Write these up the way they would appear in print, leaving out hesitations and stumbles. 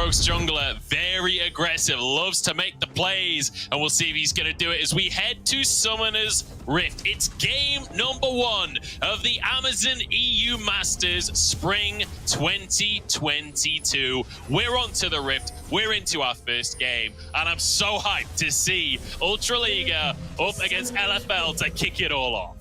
Rogue's jungler, very aggressive, loves to make the plays, and we'll see if he's going to do it as we head to Summoner's Rift. It's game number 1 of the Amazon EU Masters Spring 2022. We're on to the Rift, we're into our first game, and I'm so hyped to see Ultraliga up against LFL to kick it all off.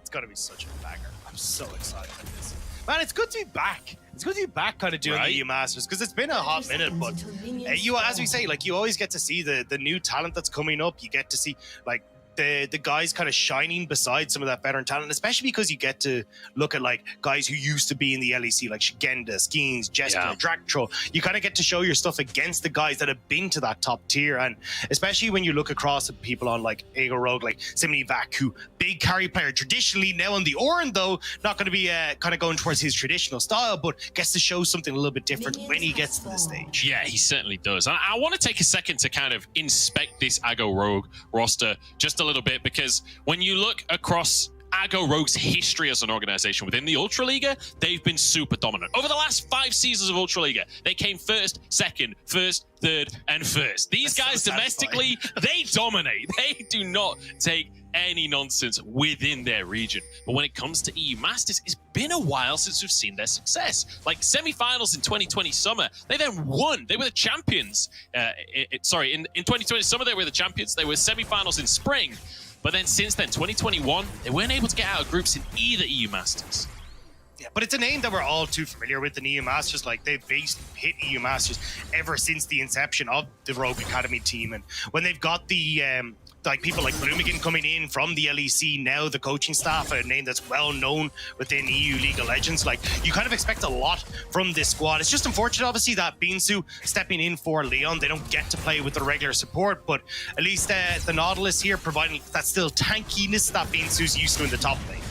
It's going to be such a banger. I'm so excited for this. Man, it's good to be back. It's good to be back kind of doing the EU Masters, because it's been a hot minute, but you, as we say, like, you always get to see the new talent that's coming up. You get to see, like, the guys kind of shining beside some of that veteran talent, especially because you get to look at like guys who used to be in the LEC, like Shigenda, Skeens, Jester, Dractro. You kind of get to show your stuff against the guys that have been to that top tier, and especially when you look across at people on like Ego Rogue, like Simony Vac, who big carry player traditionally, now on the Oran though, not going to be kind of going towards his traditional style, but gets to show something a little bit different when he gets to the stage. Yeah, he certainly does. I want to take a second to kind of inspect this Ego Rogue roster just a little bit, because when you look across Ego Rogue's history as an organization within the Ultraliga, they've been super dominant. Over the last 5 seasons of Ultraliga, they came first, second, first, third, and first. These guys domestically, they dominate. They do not take any nonsense within their region. But when it comes to EU Masters, it's been a while since we've seen their success. Like semi-finals in 2020 summer, they then won. They were the champions. In 2020 summer, they were the champions. They were semi-finals in spring. But then since then, 2021, they weren't able to get out of groups in either EU Masters. Yeah, but it's a name that we're all too familiar with, the EU Masters. Like, they've hit EU Masters ever since the inception of the Rogue Academy team. And when they've got the like people like Bloomigan coming in from the LEC, now the coaching staff, a name that's well known within EU League of Legends, like, you kind of expect a lot from this squad. It's just unfortunate, obviously, that Binsu stepping in for Leon, they don't get to play with the regular support, but at least the Nautilus here providing that still tankiness that Binsu's used to in the top lane.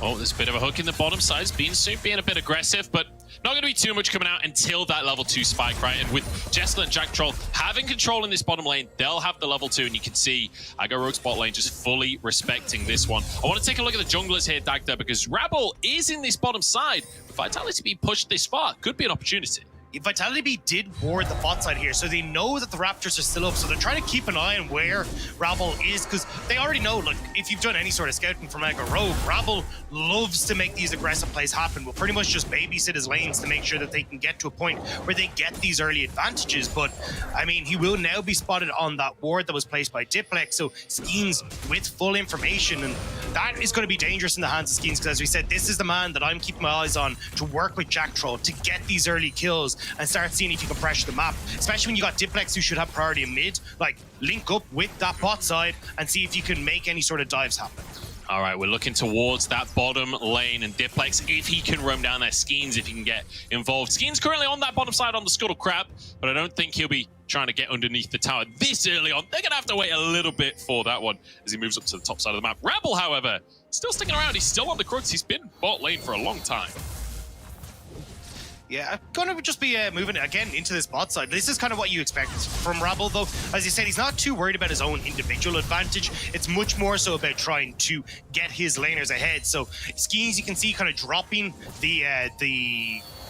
Oh, there's a bit of a hook in the bottom side. Binsu being a bit aggressive, but not going to be too much coming out until that level 2 spike, right? And with Jester and Jack Troll having control in this bottom lane, they'll have the level 2, and you can see Ego Rogue's bot lane just fully respecting this one. I want to take a look at the junglers here, Dagda, because Rabble is in this bottom side. With Vitality being pushed this far, could be an opportunity. Vitality B did ward the bot side here, so they know that the Raptors are still up, so they're trying to keep an eye on where Rabble is, because they already know, like, if you've done any sort of scouting from Ego Rogue, Rabble loves to make these aggressive plays happen. Will pretty much just babysit his lanes to make sure that they can get to a point where they get these early advantages. But I mean, he will now be spotted on that ward that was placed by Diplex, so Skeens with full information, and that is going to be dangerous in the hands of Skeens, because as we said, this is the man that I'm keeping my eyes on to work with Jack Troll to get these early kills and start seeing if you can pressure the map, especially when you got Diplex, who should have priority in mid. Like, link up with that bot side and see if you can make any sort of dives happen. All right, we're looking towards that bottom lane, and Diplex, if he can roam down there, Skeens, if he can get involved. Skeens currently on that bottom side on the Scuttle Crab, but I don't think he'll be trying to get underneath the tower this early on. They're going to have to wait a little bit for that one as he moves up to the top side of the map. Rabble, however, still sticking around. He's still on the crux. He's been bot lane for a long time. Yeah, I'm going to just be moving again into this bot side. This is kind of what you expect from Rabble, though. As you said, he's not too worried about his own individual advantage. It's much more so about trying to get his laners ahead. So Skeens, you can see, kind of dropping the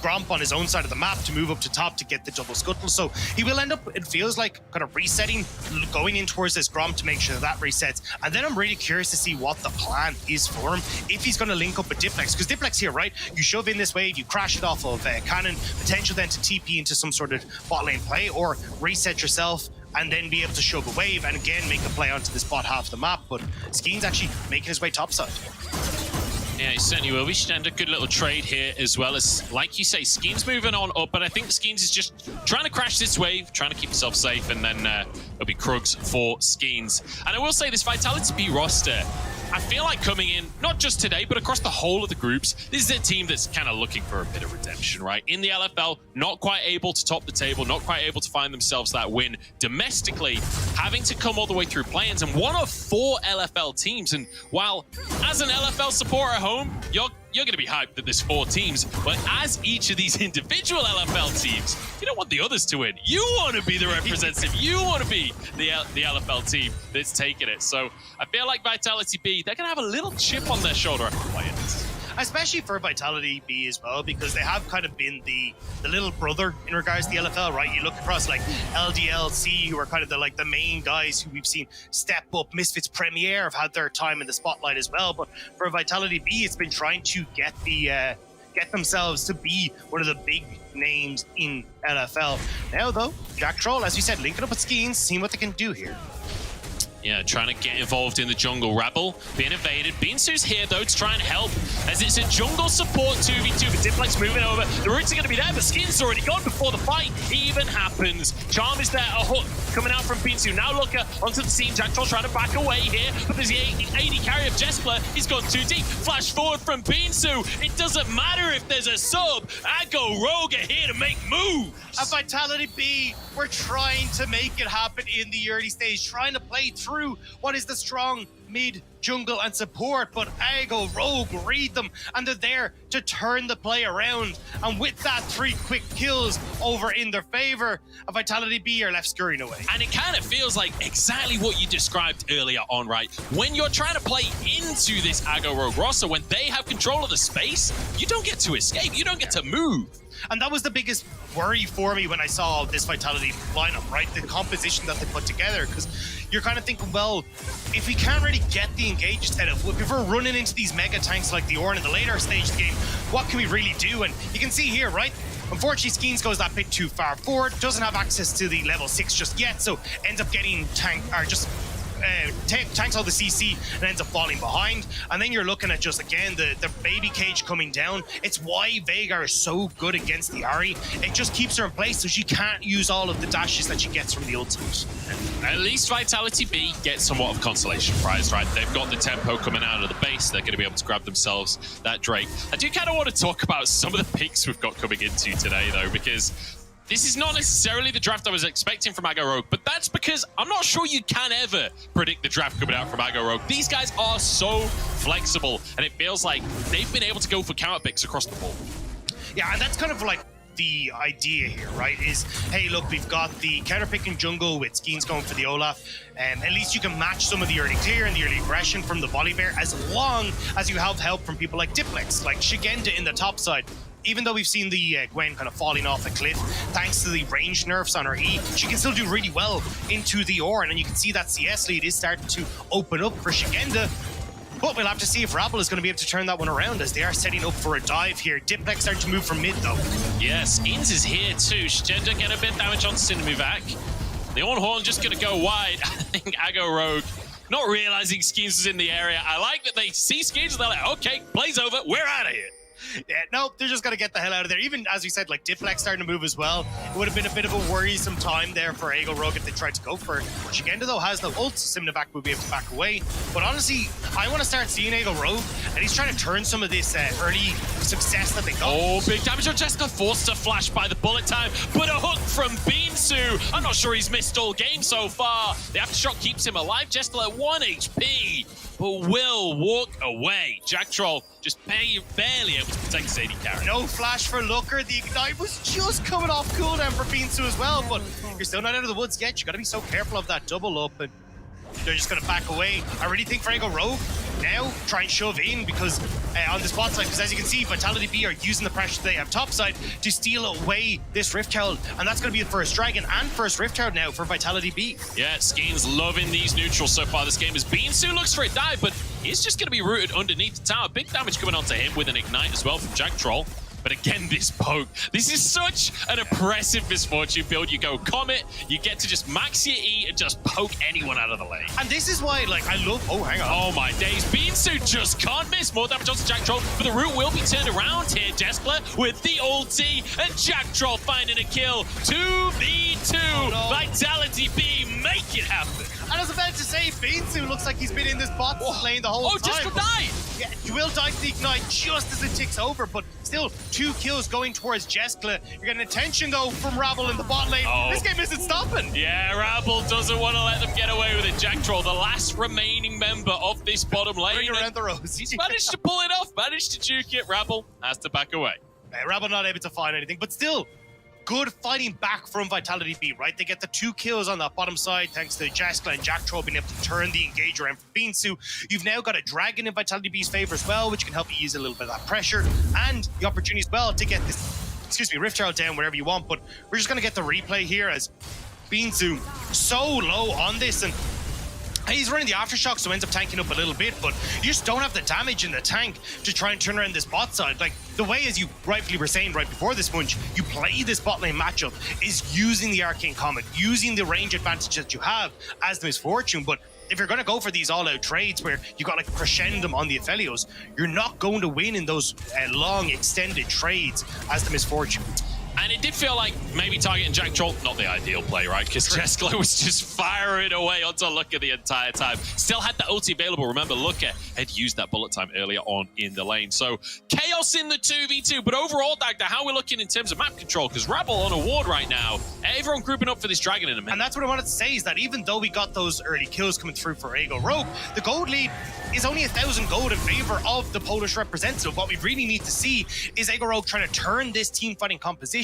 Gromp on his own side of the map to move up to top to get the double scuttle. So he will end up, it feels like, kind of resetting, going in towards this Gromp to make sure that resets. And then I'm really curious to see what the plan is for him, if he's going to link up with Diplex. Because Diplex here, right? You shove in this wave, you crash it off of Cannon, potential then to TP into some sort of bot lane play, or reset yourself and then be able to shove a wave and again make a play onto this bot half the map. But Skeens actually making his way topside. Yeah, he certainly will. We should end a good little trade here, as well as, like you say, Skeens moving on up, but I think Skeens is just trying to crash this wave, trying to keep himself safe, and then it'll be Krugs for Skeens. And I will say, this Vitality B roster, I feel like coming in, not just today, but across the whole of the groups, this is a team that's kind of looking for a bit of redemption, right? In the LFL, not quite able to top the table, not quite able to find themselves that win. Domestically, having to come all the way through play-ins, and one of 4 LFL teams. And while, as an LFL supporter at home, you're going to be hyped that there's 4 teams, but as each of these individual LFL teams, you don't want the others to win. You want to be the representative. You want to be the LFL team that's taking it. So I feel like Vitality B, they're going to have a little chip on their shoulder after playing this. especially for Vitality B as well, because they have kind of been the little brother in regards to the LFL, right? You look across like LDLC, who are kind of the main guys who we've seen step up. Misfits Premier have had their time in the spotlight as well, but for Vitality B, it's been trying to get themselves to be one of the big names in LFL. Now though, Jack Troll, as we said, linking up with Skeens, seeing what they can do here. Yeah, trying to get involved in the jungle. Rabble being invaded. Beansu's here, though, to try and help, as it's a jungle support 2v2, but Diplex moving over. The roots are going to be there, but Skin's already gone before the fight even happens. Charm is there, a hook coming out from Beansu. Now Looker onto the scene. Jack Troll trying to back away here, but there's the AD carry of Jespler. He's gone too deep. Flash forward from Beansu. It doesn't matter if there's a sub. Aggo Rogue are here to make moves. At Vitality B, we're trying to make it happen in the early stage, trying to play through what is the strong mid, jungle, and support, but Aggo Rogue read them, and they're there to turn the play around. And with that, 3 quick kills over in their favor, Vitality B are left scurrying away. And it kind of feels like exactly what you described earlier on, right? When you're trying to play into this Aggo Rogue roster, when they have control of the space, you don't get to escape, you don't get to move. And that was the biggest worry for me when I saw this Vitality lineup, right? The composition that they put together, because you're kind of thinking, well, if we can't really get the engage set up, if we're running into these mega tanks like the Ornn in the later stage of the game, what can we really do? And you can see here, right? Unfortunately, Skeens goes that bit too far forward, doesn't have access to the level 6 just yet, so ends up getting tanks all the CC and ends up falling behind. And then you're looking at just, again, the baby cage coming down. It's why Veigar is so good against the Ahri. It just keeps her in place so she can't use all of the dashes that she gets from the ultimate. At least Vitality B gets somewhat of consolation prize, right? They've got the tempo coming out of the base. They're going to be able to grab themselves that Drake. I do kind of want to talk about some of the picks we've got coming into today, though, because this is not necessarily the draft I was expecting from Aggo Rogue, but that's because I'm not sure you can ever predict the draft coming out from Aggo Rogue. These guys are so flexible, and it feels like they've been able to go for counter picks across the board. Yeah, and that's kind of like the idea here, right? Is, hey, look, we've got the counter picking jungle with Skeens going for the Olaf. At least you can match some of the early clear and the early aggression from the Volibear, as long as you have help from people like Diplex, like Shigenda in the top side. Even though we've seen the Gwen kind of falling off a cliff, thanks to the range nerfs on her E, she can still do really well into the Ornn, and you can see that CS lead is starting to open up for Shigenda. But we'll have to see if Rabble is going to be able to turn that one around, as they are setting up for a dive here. Diplex starting to move from mid, though. Yeah, Skeens is here too. Shigenda getting a bit of damage on Cinemuvak. The Ornn just going to go wide. I think Aggo Rogue not realizing Skeens is in the area. I like that they see Skeens and they're like, okay, play's over, we're out of here. Yeah, no, they're just going to get the hell out of there. Even, as we said, like, Diplex starting to move as well. It would have been a bit of a worrisome time there for Aggo Rogue if they tried to go for it. Shigenda, though, has no ult, so Cinemuvak will be able to back away. But honestly, I want to start seeing Aggo Rogue, and he's trying to turn some of this early success that they got. Oh, big damage on Jessica, forced to flash by the bullet time, but a hook from Beansu. I'm not sure he's missed all game so far. The aftershock keeps him alive, Jessica at 1 HP, but will walk away. Jack Troll just barely able to protect his AD carry. No flash for Looker. The Ignite was just coming off cooldown for Beansu as well, but you're still not out of the woods yet. You got to be so careful of that double up, and they're just going to back away. I really think for Aggo Rogue now try and shove in, because on the spot side, because as you can see, Vitality B are using the pressure they have top side to steal away this Rift Herald, and that's going to be the first Dragon and first Rift Herald now for Vitality B. Yeah, Skeens loving these neutrals so far this game, as Beansu looks for a dive, but he's just going to be rooted underneath the tower. Big damage coming onto him with an Ignite as well from Jack Troll. But again, this poke. This is such an oppressive misfortune build. You go Comet, you get to just max your E and just poke anyone out of the lane. And this is why, like, I love... Oh, hang on. Oh, my days. Beansu just can't miss. More damage onto Jack Troll, but the root will be turned around here. Jespler with the ulti, and Jack Troll finding a kill. 2v2. Oh, no. Vitality B, make it happen. And I was about to say, Beansu looks like he's been in this bot lane the whole time. Oh, Jessica died. Yeah, you will die to the Ignite just as it ticks over, but still 2 kills going towards Jeskla. You're getting attention, though, from Rabble in the bot lane. Oh. This game isn't stopping. Yeah, Rabble doesn't want to let them get away with it. Jack Troll, the last remaining member of this bottom lane. Bring around the rose. He's managed to pull it off, managed to juke it. Rabble has to back away. Rabble not able to find anything, but still, good fighting back from Vitality B, right? They get the 2 kills on that bottom side thanks to Jeskla and Jack Troll being able to turn the engage around for Beansu. You've now got a Dragon in Vitality B's favor as well, which can help you use a little bit of that pressure and the opportunity as well to get this, Rift Herald down wherever you want. But we're just going to get the replay here as Beansu so low on this, and he's running the Aftershock, so ends up tanking up a little bit, but you just don't have the damage in the tank to try and turn around this bot side. Like, the way, as you rightfully were saying right before this punch, you play this bot lane matchup is using the Arcane Comet, using the range advantage that you have as the Misfortune. But if you're going to go for these all-out trades where you got like crescendum on the Aphelios, you're not going to win in those long, extended trades as the Misfortune. And it did feel like maybe targeting Jack Troll, not the ideal play, right? Because Jeskla was just firing away onto Looker the entire time. Still had the ulti available. Remember, Looker had used that bullet time earlier on in the lane. So chaos in the 2v2. But overall, Dagda, how we're looking in terms of map control? Because Rabble on a ward right now. Everyone grouping up for this Dragon in a minute. And that's what I wanted to say, is that even though we got those early kills coming through for Ego Rogue, the gold lead is only 1,000 gold in favor of the Polish representative. What we really need to see is Ego Rogue trying to turn this team fighting composition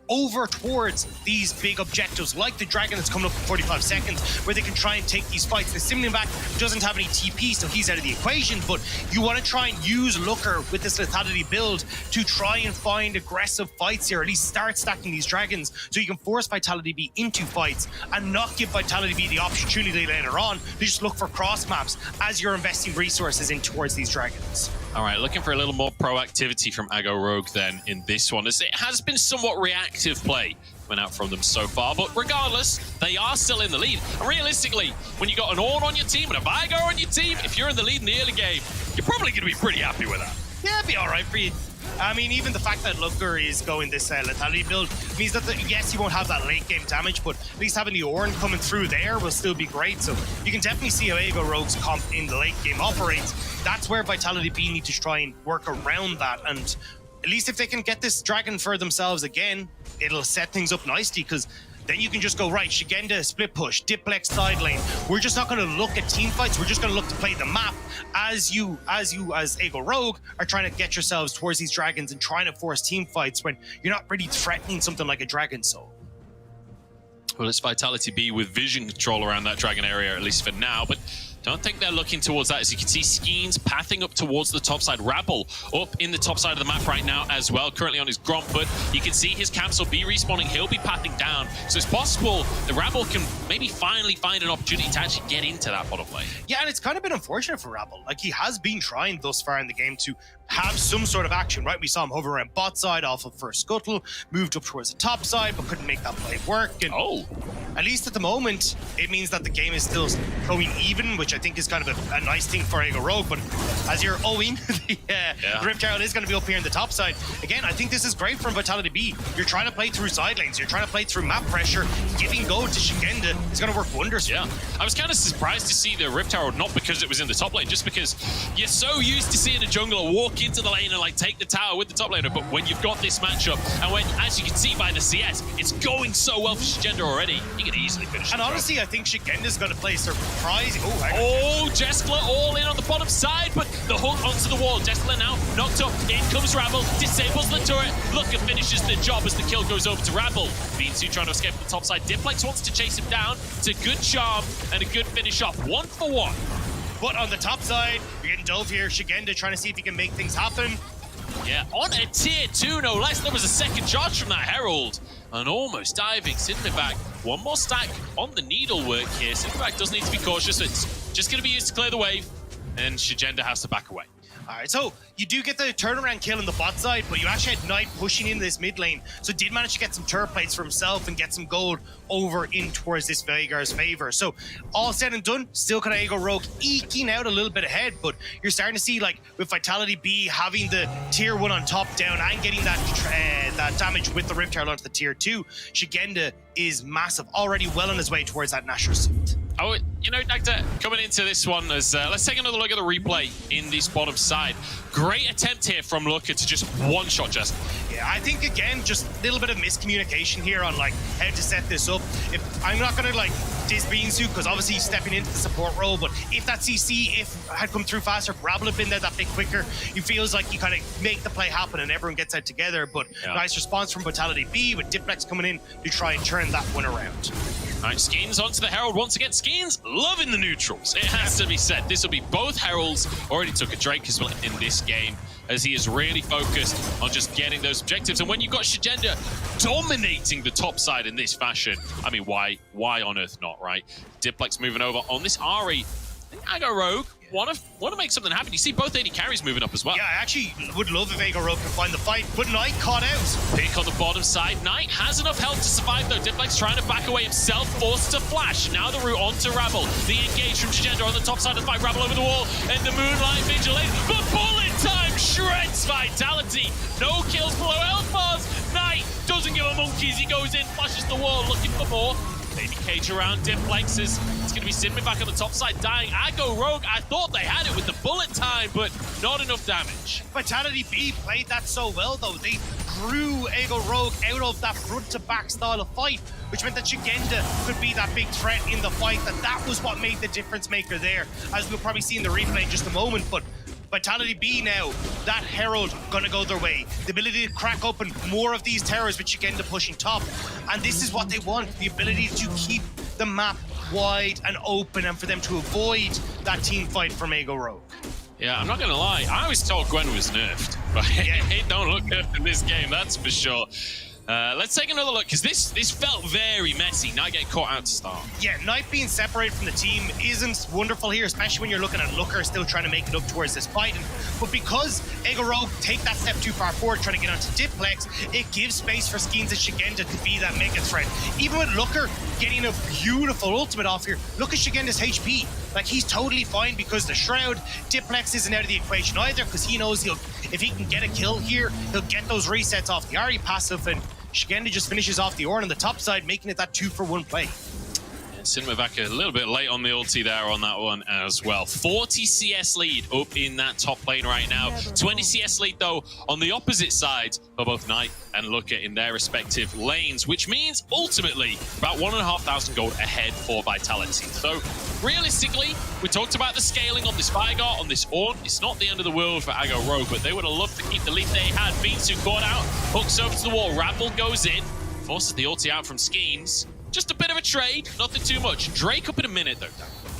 over towards these big objectives, like the Dragon that's coming up in 45 seconds, where they can try and take these fights. The Simlian back doesn't have any TP, so he's out of the equation, but you want to try and use Looker with this lethality build to try and find aggressive fights here, or at least start stacking these Dragons, so you can force Vitality B into fights and not give Vitality B the opportunity later on to just look for cross maps as you're investing resources in towards these Dragons. All right, looking for a little more proactivity from Ego Rogue then in this one, as it has been somewhat reactive play coming out from them so far. But regardless, they are still in the lead. And realistically, when you got an Ornn on your team and a Vigo on your team, if you're in the lead in the early game, you're probably going to be pretty happy with that. Yeah, it'd be all right for you. I mean, even the fact that Looker is going this lethality build means that, yes, you won't have that late game damage, but at least having the Ornn coming through there will still be great. So you can definitely see how Ego Rogue's comp in the late game operates. That's where Vitality B need to try and work around that. And at least if they can get this Dragon for themselves again, it'll set things up nicely, because then you can just go, right, Shigenda, split push, Diplex side lane. We're just not going to look at team fights. We're just going to look to play the map as Ego Rogue are trying to get yourselves towards these Dragons and trying to force team fights when you're not really threatening something like a Dragon Soul. Well, it's Vitality B with vision control around that Dragon area, at least for now, but don't think they're looking towards that. As you can see, Skeens pathing up towards the top side. Rabble up in the top side of the map right now as well, currently on his Gromp, but you can see his camps will be respawning. He'll be pathing down. So it's possible the Rabble can maybe finally find an opportunity to actually get into that bottom lane. Yeah, and it's kind of been unfortunate for Rabble. Like, he has been trying thus far in the game to have some sort of action, right? We saw him hover around bot side off of first scuttle, moved up towards the top side, but couldn't make that play work. And at least at the moment, it means that the game is still going even, which I think is kind of a nice thing for Ego Rogue. But as you're owing, the Rift Herald is going to be up here in the top side. Again, I think this is great from Vitality B. You're trying to play through side lanes. You're trying to play through map pressure. Giving gold to Shigenda is going to work wonders. Yeah, I was kind of surprised to see the Rift Herald, not because it was in the top lane, just because you're so used to seeing a jungler walk into the lane and like take the tower with the top laner. But when you've got this matchup, and when, as you can see by the CS, it's going so well for Shigenda already, you can easily finish it. And honestly, I think Shigenda's going to play surprise. Oh, Jeskla all in on the bottom side, but the hook onto the wall. Jeskla now knocked up. In comes Rabble, disables the turret. Looker finishes the job as the kill goes over to Rabble. Beansu trying to escape from the top side. Diplex wants to chase him down. It's a good charm and a good finish off. 1 for 1. But on the top side, you're getting dove here. Shigenda trying to see if he can make things happen. Yeah, on a tier 2, no less. There was a second charge from that Herald. And almost diving. Sinback, one more stack on the needlework here. Sinback does need to be cautious. It's just going to be used to clear the wave. And Shigenda has to back away. All right, so you do get the turnaround kill on the bot side, but you actually had Knight pushing into this mid lane, so did manage to get some turret plates for himself and get some gold over in towards this Veigar's favor. So all said and done, still kind of Ego Rogue eking out a little bit ahead, but you're starting to see, like, with Vitality B having the tier 1 on top down and getting that damage with the Rift Herald onto the tier 2, Shigenda is massive, already well on his way towards that Nashor suit. Oh, You know, Dagda, coming into this one, as let's take another look at the replay in this bottom side. Great attempt here from Looker to just one-shot just. Yeah, I think, again, just a little bit of miscommunication here on, like, how to set this up. If I'm not going to, like, diss Beansu, because obviously he's stepping into the support role, but if that CC had come through faster, if Rabble had been there that bit quicker, it feels like you kind of make the play happen and everyone gets out together. But nice response from Vitality B, with Diplex coming in to try and turn that one around. All right, Skeens onto the Herald once again. Skeens loving the neutrals. It has to be said. This will be both Heralds. Already took a Drake as well in this game, as he is really focused on just getting those objectives. And when you've got Shigenda dominating the top side in this fashion, I mean, why on earth not, right? Diplex moving over on this Ari. I go Rogue. Want to make something happen. You see both AD carries moving up as well. Yeah, I actually would love if Ego Rogue could find the fight, but Knight caught out. Pick on the bottom side. Knight has enough health to survive, though. Diplex trying to back away himself, forced to flash. Now the route onto Rabble. The engage from Shigenda on the top side of the fight. Rabble over the wall, and the Moonlight Vigilante. But bullet time shreds Vitality. No kills below health bars. Knight doesn't give a monkeys. He goes in, flashes the wall, looking for more. Maybe cage around Diplex is it's going to be Sinman back on the top side dying. I go Rogue. I thought they had it with the bullet time, but not enough damage. Vitality B played that so well, though. They drew Ego Rogue out of that front-to-back style of fight, which meant that Shigenda could be that big threat in the fight. That was what made the difference maker there, as we'll probably see in the replay in just a moment. But Vitality B now, that Herald gonna go their way. The ability to crack open more of these towers with Shigenda pushing top. And this is what they want, the ability to keep the map wide and open and for them to avoid that team fight from Ego Rogue. Yeah, I'm not gonna lie. I always thought Gwen was nerfed, but it don't look nerfed in this game, that's for sure. Let's take another look, because this felt very messy. Knight getting caught out to start. Yeah, Knight being separated from the team isn't wonderful here, especially when you're looking at Looker still trying to make it up towards this fight. But because Ego Rogue take that step too far forward, trying to get onto Diplex, it gives space for Skeens and Shigenda to be that mega threat. Even with Looker getting a beautiful ultimate off here, look at Shigenda's HP. Like, he's totally fine because the Shroud, Diplex isn't out of the equation either, because he knows if he can get a kill here, he'll get those resets off the Ari passive, and Shigenda just finishes off the Ornn on the top side, making it that 2-for-1 play. Cinema back a little bit late on the ulti there on that one as well. 40 CS lead up in that top lane right now. 20 CS lead, though, on the opposite side for both Knight and Looker in their respective lanes, which means ultimately about 1,500 gold ahead for Vitality. So realistically, we talked about the scaling on this Vigar, on this Ornn. It's not the end of the world for Ago Rogue, but they would have loved to keep the lead they had. Beansu caught out, hooks over to the wall. Rabble goes in, forces the ulti out from Skeens. Just a bit of a trade, nothing too much. Drake up in a minute, though.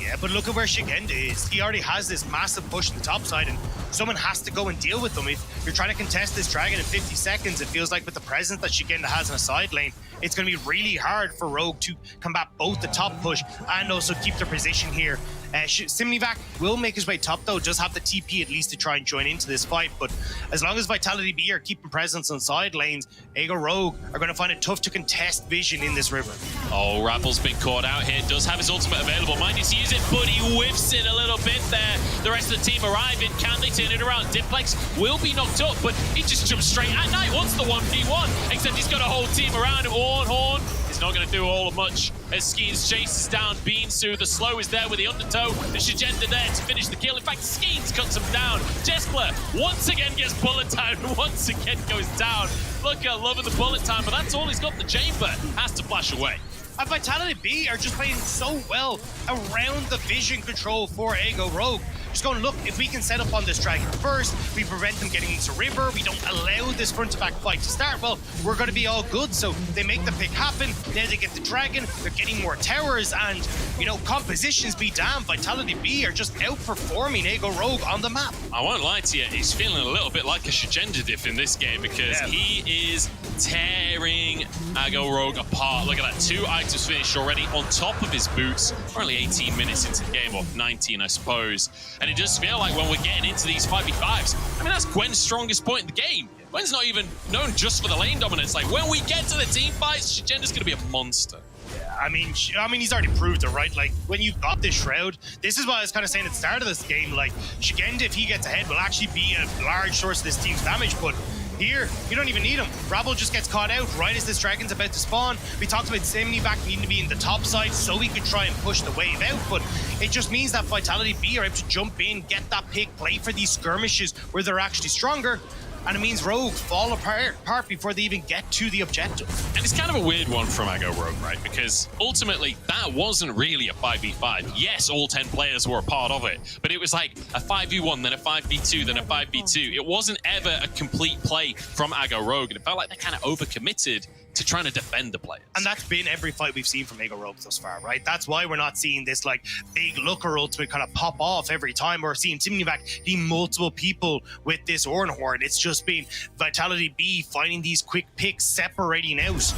Yeah, but look at where Shigenda is. He already has this massive push on the top side, and someone has to go and deal with them. If you're trying to contest this dragon in 50 seconds, it feels like with the presence that Shigenda has in a side lane, it's going to be really hard for Rogue to combat both the top push and also keep their position here. Simnivac will make his way top, though, does have the TP at least to try and join into this fight, but as long as Vitality B are keeping presence on side lanes, Ego Rogue are going to find it tough to contest vision in this river. Oh, Rabble's been caught out here, does have his ultimate available. Might need to use it, but he whiffs it a little bit there. The rest of the team arriving, can they turn it around? Diplex will be knocked up, but he just jumps straight at Knight, wants the 1v1, except he's got a whole team around him. Horn is not going to do all of much as Skeens chases down Beansu. The slow is there with the undertow. The Shigenda there to finish the kill. In fact, Skeens cuts him down. Jespler once again gets bullet time and once again goes down. Look at loving the bullet time, but that's all he's got in the chamber. Has to flash away. And Vitality B are just playing so well around the vision control for Ego Rogue. Just going, look, if we can set up on this dragon first, we prevent them getting into river, we don't allow this front-to-back fight to start, well, we're going to be all good. So they make the pick happen, now they get the dragon, they're getting more towers, and, you know, compositions be damned, Vitality B are just outperforming Ego Rogue on the map. I won't lie to you, he's feeling a little bit like a Shigenda diff in this game because he is tearing Ego Rogue apart. Look at that, 2 items finished already on top of his boots. We're only 18 minutes into the game, or 19, I suppose. And it does feel like when we're getting into these 5v5s, I mean, that's Gwen's strongest point in the game. Gwen's not even known just for the lane dominance. Like, when we get to the team fights, Shigenda's going to be a monster. Yeah, I mean, he's already proved it, right? Like, when you've got this Shroud, this is what I was kind of saying at the start of this game. Like, Shigenda, if he gets ahead, will actually be a large source of this team's damage, but Here, you don't even need him. Rabble just gets caught out right as this dragon's about to spawn. We talked about Simnivac needing to be in the top side so he could try and push the wave out, but it just means that Vitality B are able to jump in, get that pick, play for these skirmishes where they're actually stronger, and it means Rogue fall apart before they even get to the objective. And it's kind of a weird one from Ago Rogue, right? Because ultimately, that wasn't really a 5v5. Yes, all 10 players were a part of it, but it was like a 5v1, then a 5v2, then a 5v2. It wasn't ever a complete play from Ago Rogue, and it felt like they kind of overcommitted to trying to defend the players. And that's been every fight we've seen from Ago Rogue thus far, right? That's why we're not seeing this like big looker ultimate kind of pop off every time. We're seeing Simnivac be multiple people with this Ornhorn. It's just been Vitality B finding these quick picks, separating out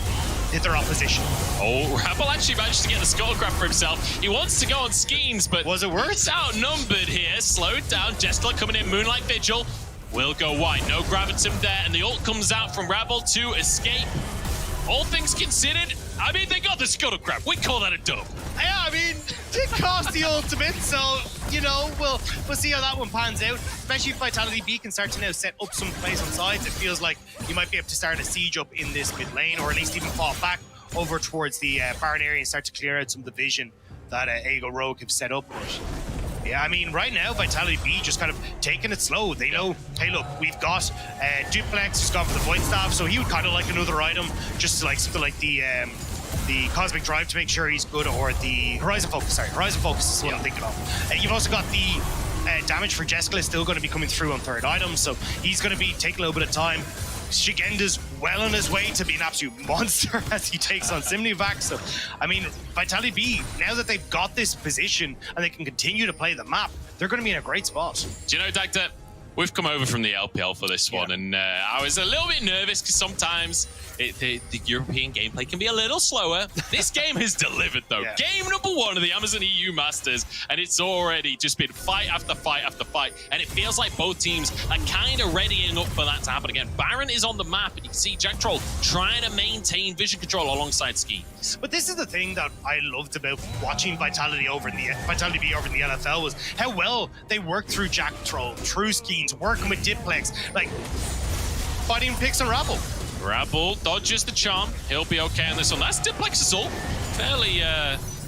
their opposition. Oh, Rabble actually managed to get the Skullcraft for himself. He wants to go on Schemes, but was it worth? It's outnumbered here. Slowed down. Jeskla coming in. Moonlight Vigil will go wide. No Gravitum there, and the ult comes out from Rabble to escape. All things considered, I mean, they got the Scuttlecraft. We call that a dub. Yeah, I mean, it cost the ultimate, so, you know, we'll see how that one pans out. Especially if Vitality B can start to now set up some plays on sides. It feels like you might be able to start a siege up in this mid lane, or at least even fall back over towards the Baron area and start to clear out some of the vision that Ago Rogue have set up. But yeah, I mean, right now, Vitality B just kind of taking it slow. They know, hey, look, we've got Duplex who's gone for the Void Staff, so he would kind of like another item, just to like something like the Cosmic Drive to make sure he's good, or the Horizon Focus. Sorry, Horizon Focus is what I'm thinking of. You've also got the damage for Jeskla is still going to be coming through on third item, so he's going to be taking a little bit of time. Shigenda's well on his way to be an absolute monster as he takes on Simnivac. So, I mean, Vitality B, now that they've got this position and they can continue to play the map, they're going to be in a great spot. Do you know, Dagda, we've come over from the LPL for this one, and I was a little bit nervous because sometimes the European gameplay can be a little slower. This game has delivered, though. Yeah. Game number 1 of the Amazon EU Masters, and it's already just been fight after fight after fight, and it feels like both teams are kind of readying up for that to happen again. Baron is on the map, and you can see Jack Troll trying to maintain vision control alongside Schemes. But this is the thing that I loved about watching Vitality B over in the LFL was how well they worked through Jack Troll, through Schemes, working with Diplex, like fighting picks and Rabble. Rabble dodges the charm. He'll be okay on this one. That's Diplex's ult. Fairly,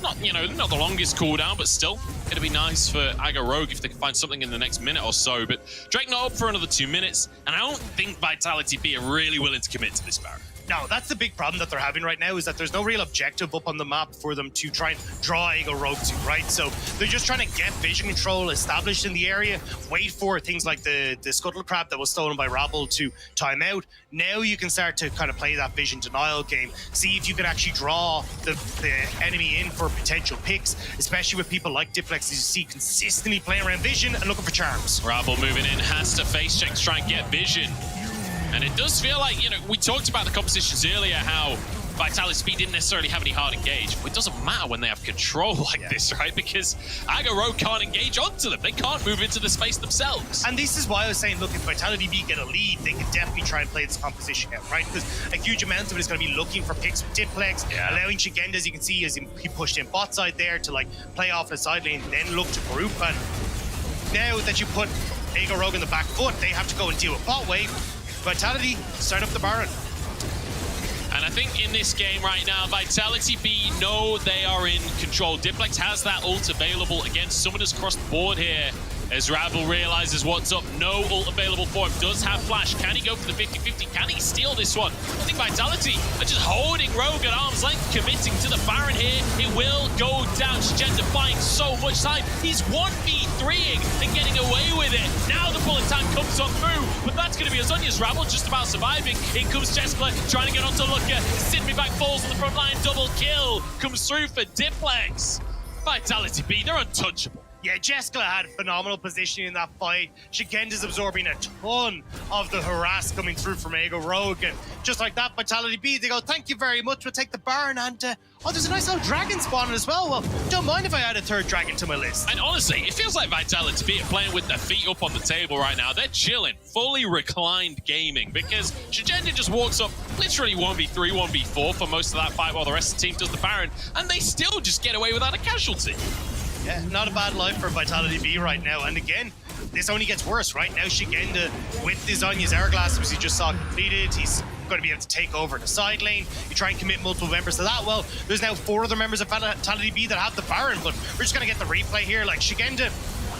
not the longest cooldown, but still gonna be nice for Ago Rogue if they can find something in the next minute or so. But Drake not up for another 2 minutes, and I don't think Vitality B are really willing to commit to this Baron. No, that's the big problem that they're having right now, is that there's no real objective up on the map for them to try and draw Ago Rogue to, right? So they're just trying to get vision control established in the area, wait for things like the Scuttlecraft that was stolen by Rabble to time out. Now you can start to kind of play that vision denial game, see if you can actually draw the enemy in for potential picks, especially with people like Diplex, as you see consistently playing around vision and looking for charms. Rabble moving in, has to face check to try and get vision. And it does feel like, we talked about the compositions earlier, how Vitality B didn't necessarily have any hard engage, but it doesn't matter when they have control like this, right? Because Ago Rogue can't engage onto them. They can't move into the space themselves. And this is why I was saying, look, if Vitality B get a lead, they can definitely try and play this composition out, right? Because a huge amount of it is going to be looking for picks with Diplex, allowing Shigenda, as you can see, as he pushed in bot side there to like play off the side lane, then look to group. And now that you put Ago Rogue in the back foot, they have to go and deal with bot wave. Vitality, start up the Baron. And I think in this game right now, Vitality B know they are in control. Diplex has that ult available against summoners across the board here. As Rabble realizes what's up, no ult available for him. Does have flash. Can he go for the 50-50? Can he steal this one? I think Vitality are just holding Rogue at arm's length, committing to the Baron here. It will go down. Shigenda buying so much time. He's 1v3ing and getting away with it. Now the bullet time comes on through, but that's going to be Azunya's. Rabble just about surviving. In comes Jeskla, trying to get onto Looker. Sidney back falls on the front line. Double kill comes through for Diplex. Vitality B, they're untouchable. Yeah, Jeskla had phenomenal positioning in that fight. Shigenda's absorbing a ton of the harass coming through from Ago Rogue. And just like that, Vitality B, they go, thank you very much, we'll take the Baron. And, oh, there's a nice little dragon spawning as well. Well, don't mind if I add a third dragon to my list. And honestly, it feels like Vitality B are playing with their feet up on the table right now. They're chilling, fully reclined gaming, because Shigenda just walks up literally 1v3, 1v4 for most of that fight while the rest of the team does the Baron, and they still just get away without a casualty. Yeah, not a bad life for Vitality B right now. And again, this only gets worse, right? Now Shigenda with his Anya's Hourglass, as you just saw completed, he's going to be able to take over the side lane. You try and commit multiple members to that. Well, there's now 4 other members of Vitality B that have the Baron, but we're just going to get the replay here. Like, Shigenda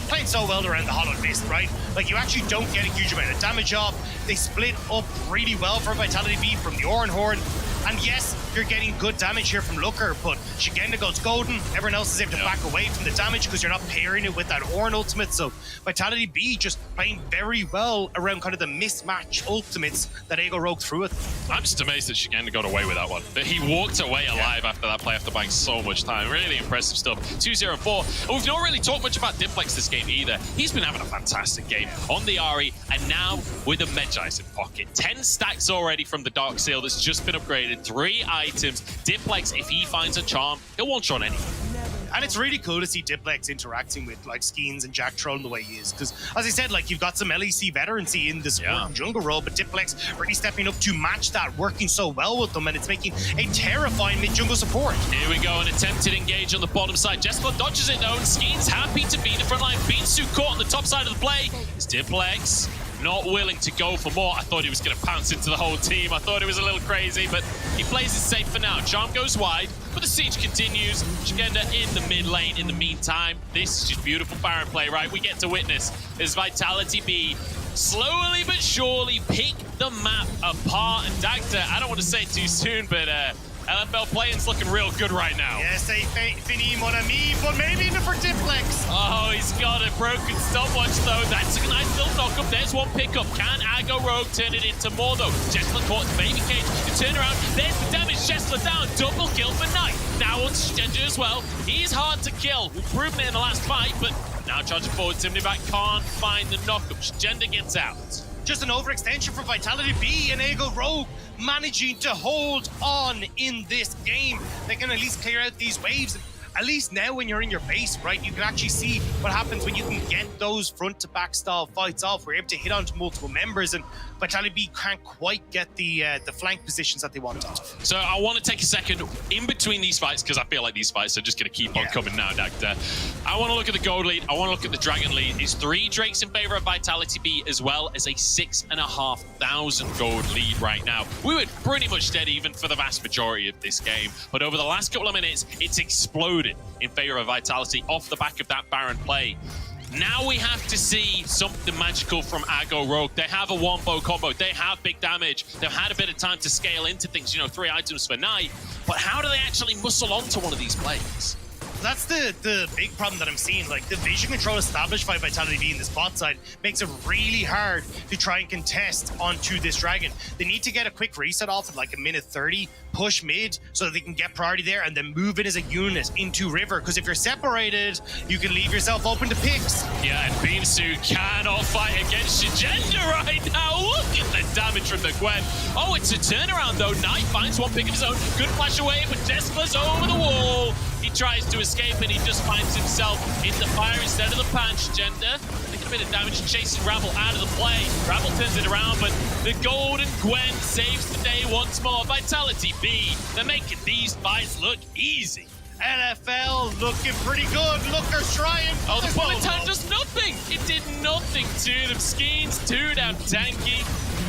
playing so well around the Hollow Mist, right? Like, you actually don't get a huge amount of damage off. They split up really well for Vitality B from the Oran Horn. And yes, you're getting good damage here from Looker, but Shigenda goes golden. Everyone else is able to back away from the damage because you're not pairing it with that Oran ultimate. So Vitality B just playing very well around kind of the mismatch ultimates that Ego Rogue threw at them. I'm just amazed that Shigenda got away with that one. That he walked away alive after that play, after buying so much time. Really impressive stuff. 2-0-4. And we've not really talked much about Diplex this game either. He's been having a fantastic game on the Ahri, and now with a Medjais in pocket. 10 stacks already from the Dark Seal that's just been upgraded. 3 items. Diplex, if he finds a charm, he'll one-shot anything. And it's really cool to see Diplex interacting with like Skeens and Jack Troll the way he is. Because as I said, like, you've got some LEC veterancy in this jungle role, but Diplex really stepping up to match that, working so well with them, and it's making a terrifying mid-jungle support. Here we go, an attempted engage on the bottom side. Jesper dodges it though, and Skeens happy to be in the front line. Beansu caught on the top side of the play. It's Diplex not willing to go for more. I thought he was going to pounce into the whole team. I thought it was a little crazy, but he plays it safe for now. Charm goes wide, but the siege continues. Shigenda in the mid lane in the meantime. This is just beautiful Baron play, right? We get to witness as Vitality B slowly but surely pick the map apart. And Dagda, I don't want to say it too soon, but LFL playing's looking real good right now. Yes, a fini mon ami, but maybe even for Diplex. Oh, he's got a broken stopwatch though. That's a nice little knockup. There's one pickup. Can Ago Rogue turn it into more though? Jessler caught the baby cage. The turnaround. There's the damage. Jessler down. Double kill for Knight. Now on Shigenda as well. He's hard to kill. We've proven it in the last fight, but now charging forward. Timney back can't find the knockup. Shigenda gets out. Just an overextension for Vitality B, and Ego Rogue managing to hold on in this game. They can at least clear out these waves. At least now when you're in your base, right, you can actually see what happens when you can get those front-to-back style fights off. We're able to hit onto multiple members, and Vitality B can't quite get the flank positions that they want off. So I want to take a second in between these fights, because I feel like these fights are just going to keep on coming now, Dagda. I want to look at the gold lead. I want to look at the dragon lead. It's 3 Drakes in favor of Vitality B, as well as a 6,500 gold lead right now. We were pretty much dead even for the vast majority of this game, but over the last couple of minutes, it's exploded in favor of Vitality off the back of that Baron play. Now we have to see something magical from Ago Rogue. They have a wombo combo. They have big damage. They've had a bit of time to scale into things, you know, 3 items for Knight. But how do they actually muscle onto one of these plays? That's the big problem that I'm seeing. Like, the vision control established by Vitality B in this bot side makes it really hard to try and contest onto this dragon. They need to get a quick reset off at like a minute 30, push mid so that they can get priority there, and then move in as a unit into river. Because if you're separated, you can leave yourself open to picks. Yeah, and Beamsu cannot fight against Shigenda right now. Look at the damage from the Gwen. Oh, it's a turnaround though. Knight finds one pick of his own. Good flash away, but Despler's over the wall. He tries to escape and he just finds himself in the fire instead of the pan. Shigenda taking a bit of damage, chasing Rabble out of the play. Rabble turns it around, but the golden Gwen saves the day once more. Vitality B, they're making these fights look easy. LFL looking pretty good. Looker's trying. Oh, the bullet time does nothing. It did nothing to them. Skeens 2 down tanky.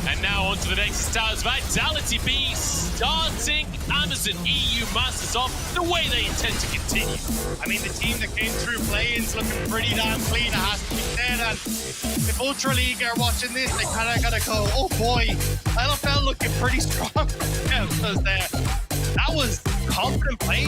And now on to the next stars. Vitality B starting Amazon EU Masters off the way they intend to continue. I mean, the team that came through play-ins looking pretty damn clean, it has to be said. And if Ultra League are watching this, they kind of got to go, oh boy, LFL looking pretty strong. Yeah, because that was confident play.